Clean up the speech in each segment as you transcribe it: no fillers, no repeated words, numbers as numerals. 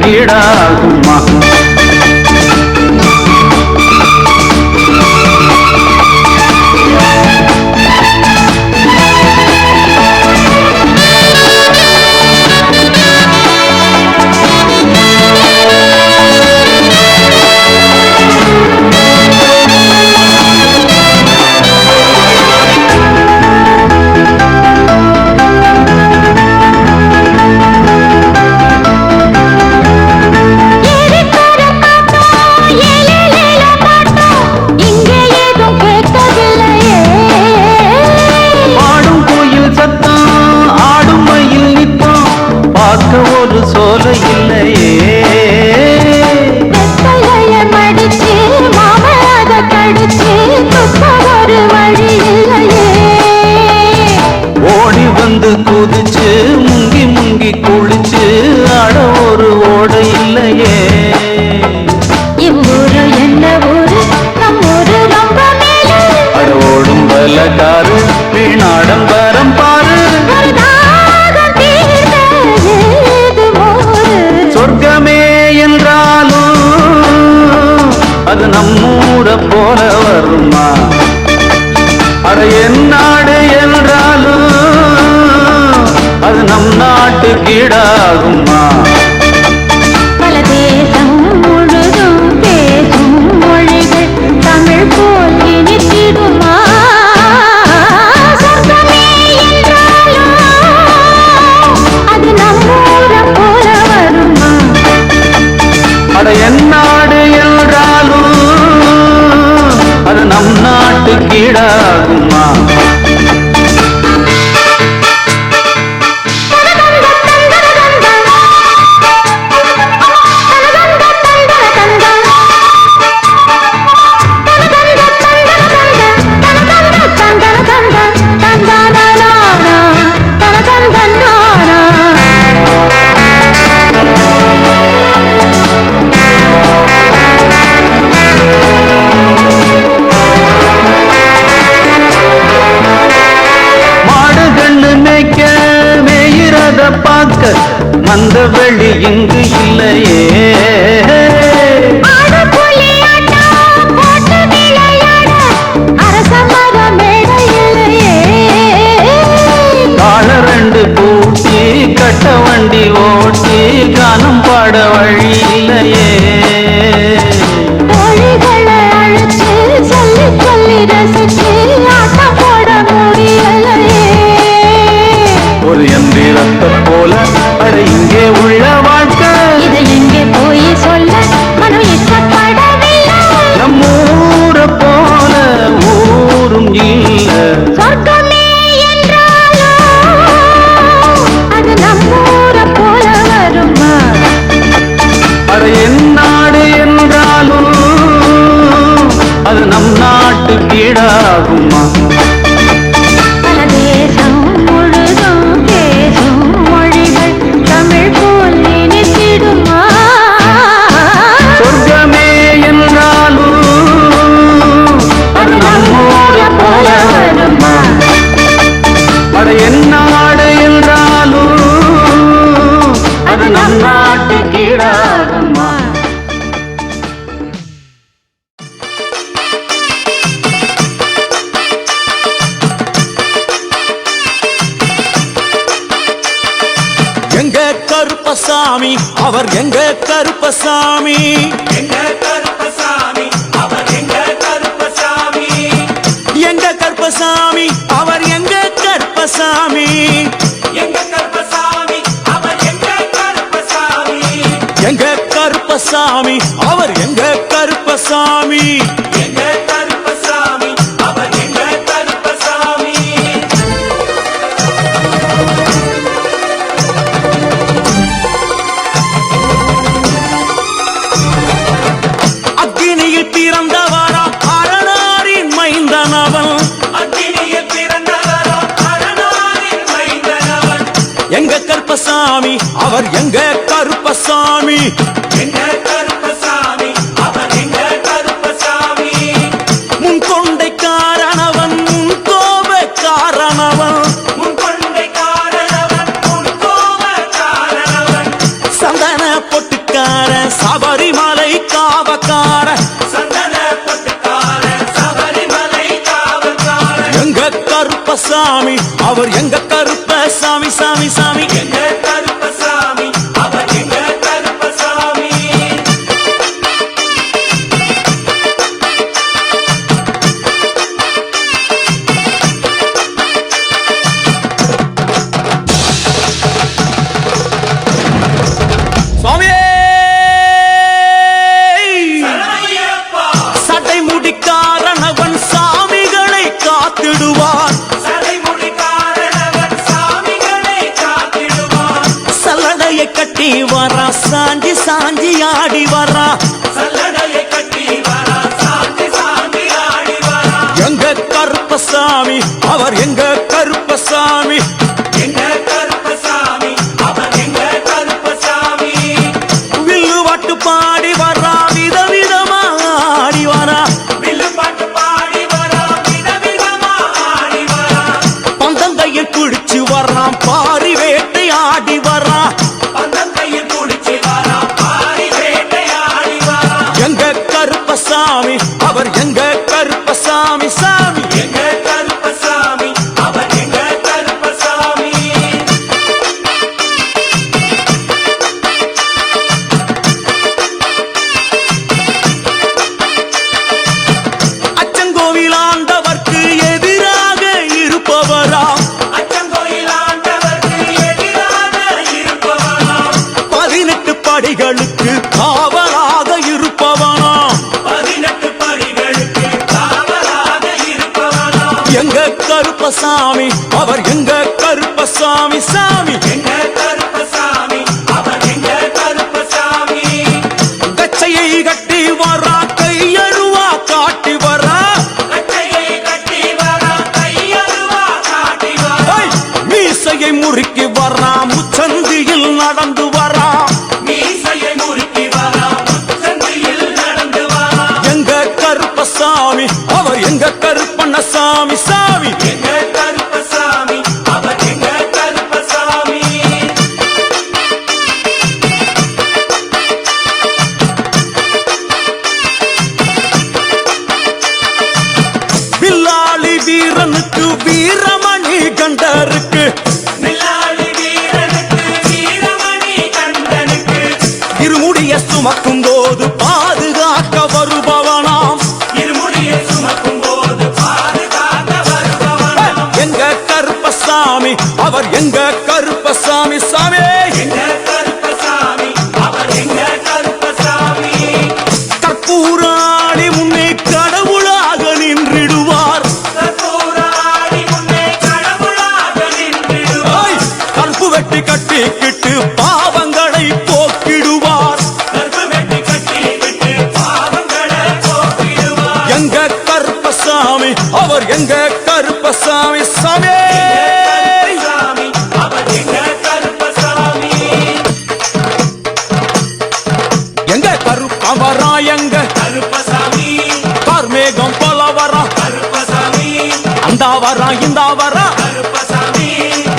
கீடாகுமா? ஒரு சோலை இல்லையே, மடிச்சு மாமத கடிச்சு ஒரு வழி இல்லையே, ஓடி வந்து குதிச்சு முங்கி முங்கி குளிச்சு ஆட ஒரு ஓடை இல்லையே. இவ்வூரு என்ன ஊரு, நம் ஊரு ரொம்ப மேல, அட ஓடும் பலகாரு வீணாடம்பரம் பாரு. சொர்க்கமே என்றாலும் அது நம்மூர போல வருமா? அட என் நாடு என்றாலும் அது நம் நாட்டு கீடாகுமா? பல தேசம் முழுதும் பேசும் மொழிகள் தமிழ் போல் இனித்திடுமா? சொர்க்கமே என்றாலும் அது நம்மூர போல வருமா? அட என் நாடு என்றாலும் அது நம் நாட்டு கீடாகுமா? அந்த வெளி இங்கு இல்லையே, கால ரெண்டு பூட்டி கட்ட வண்டி ஓட்டி கானம் பாட வழி இல்லையே, மொழிகளை அழைச்சு சொல்லி சொல்லி ரசிச்சு ஆட்டம் போட முடியலையே. ஒரு எந்திரத்தை போல இங்கே உள்ள வாழ்க்கை இதை எங்கே போய் சொல்ல மனம் இஷ்டப்படவில்லை. நம்ம ஊரை போல ஊரும் இல்ல. சொர்க்கமே என்றாலும் அது நம்ம ஊரை போல வருமா? அட என் நாடு என்றாலும் அது நம் நாட்டு கீடாகுமா? கருப்பசாமி அவர் எங்க கருப்பசாமி, எங்க கருப்பசாமி அவர் எங்க கருப்பசாமி, எங்க கருப்பசாமி அவர் எங்க கருப்பசாமி, எங்க கருப்பசாமி அவர் எங்க கருப்பசாமி, எங்க கருப்பசாமி அவர் எங்க கருப்பசாமி, எங்க கருப்பசாமி அவர் எங்க கருப்பசாமி. அக்கினியில் பிறந்தவரா அரணாரின் மைந்தனவன், அக்கினியில் பிறந்தவரா அரணாரின் மைந்தனவன், எங்க கருப்பசாமி அவர் எங்க கருப்பசாமி, எங்க கருப்பசாமி அவர் எங்க கருப்பசாமி. முன் கொண்டை காரணவன் முன் கோப காரணவன், முன் கொண்டை காரணவன் முன் கோப காரணவன், சந்தன பொட்டு அவர் எங்க கருப்ப சாமி சாமி சாமி எங்க கருப்பசாமி அவர் எங்க கருப்பசாமி சுவாமியே சரணமையப்பா சடைமுடிக்காரனவன் சாமிகளை காத்திடுவான் சடைமுடிக்காரனவன் சாமிகளை காத்திடுவான் சல்லடையை கட்டி வரா சாஞ்சி சாஞ்சி ஆடி வரா சல்லடையை கட்டி வரா சாந்தி சாந்தி ஆடி வரா எங்க கருப்பசாமி அவர் எங்க கருப்பசாமி எங்க கருப்பசாமி அவர் எங்க கருப்பசாமி வில்லு வாட்டு பாடி வரா விதவிதமா ஆடி வரா வில்லு பாட்டு பாடி வரா விதவிதமா ஆடி வரா பந்தங்கையில் குடிச்சு வர்றான் பாரி வேட்டை ஆடி வரா பந்தங்கையில் குடிச்சு வரா பாரி வேட்டையாடி வரா எங்க கருப்பசாமி அவர் எங்க கருப்பசாமி சாமி எங்க கருப்பசாமி அவர் எங்க கருப்பசாமி அச்சங்கோவில் ஆண்டவர்க்கு எதிராக இருப்பவரா அச்சங்கோயில் ஆண்டவர்க்கு எதிராக இருப்பவனாம் 18 படிகளுக்கு காவலாக இருப்பவனா 18 படிகளுக்கு காவலாக இருப்பவனாம் எங்க கருப்பசாமி அவர் எங்க கருப்பசாமி சாமி எங்க கருப்பசாமி அவர் எங்க கருப்பசாமி கச்சையை கட்டி வரா கையழுவா காட்டி வரா கட்டையை கட்டி வரா கையருவா காட்டி வரா ஐ! மீசையை முறுக்கி வரா முச்சந்தியில் நடந்து வரா மீசையை முறுக்கி வரா முச்சந்தியில் நடந்து வரா எங்க கருப்பசாமி அவர் எங்க கருப்பண்ணசாமி சாமி எங்க கருப்பசாமி அவர் எங்க கருப்பசாமி வில்லாளி வீரனுக்கு வீரமணி கண்டருக்கு வில்லாளி வீரனுக்கு வீரமணி கண்டனுக்கு இருமுடிய சுமக்கும் போது பாதுகாக்க வருபவனாம் இருமுடியை சுமக்கும் போது பாதுகாக்க வருபவனாம் எங்க கருப்பசாமி அவர் எங்க கருப்பசாமி சாமி எங்க கருப்பசாமி அவர் எங்க கருப்பசாமி கற்பூராணி முன்னே கடவுளாக நின்றிடுவார் கற்பூராடி முன்னே கடவுளாக நின்றிடுவார் ஐ! கற்பு வெட்டி கட்டிக்கிட்டு பாவங்களை போக்கிடுவார் கற்பு வெட்டி கட்டி விட்டு பாவங்களை போக்கிடுவார் எங்க கருப்பசாமி அவர் எங்க கருப்பசாமி சாமி கருப்பசாமி அவர் எங்க கருப்பசாமி எங்க கருப்பவரா எங்க கருப்பசாமி கார்மேகம் போல வரா கருப்பசாமி அந்த வரா இந்த வரா கருப்பசாமி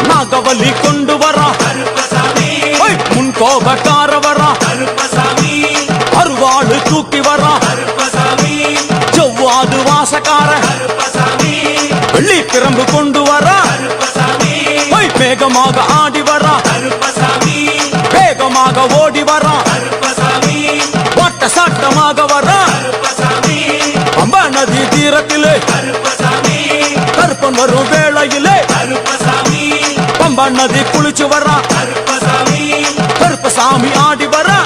நாகவலி கொண்டு வரா கருப்பசாமி ஐ! முன் கோபக்கார வரா கருப்பசாமி அருவாடு தூக்கி வரா கருப்பசாமி செவ்வாது வாசக்கார கருப்பசாமி வெள்ளி பிரம்பு கொண்டு வரா கருப்பசாமி ஐ! வேகமாக ஆடி வரா கருப்பசாமி வேகமாக ஓடி வரா கருப்பசாமி வாட்ட சாட்டமாக வரா கருப்பசாமி பம்பா நதி தீரத்திலே கருப்பசாமி கருப்பன் வரும் வேளையிலே கருப்பசாமி பம்பா நதி குளிச்சு வரா கருப்பசாமி கருப்பசாமி ஆடி வரா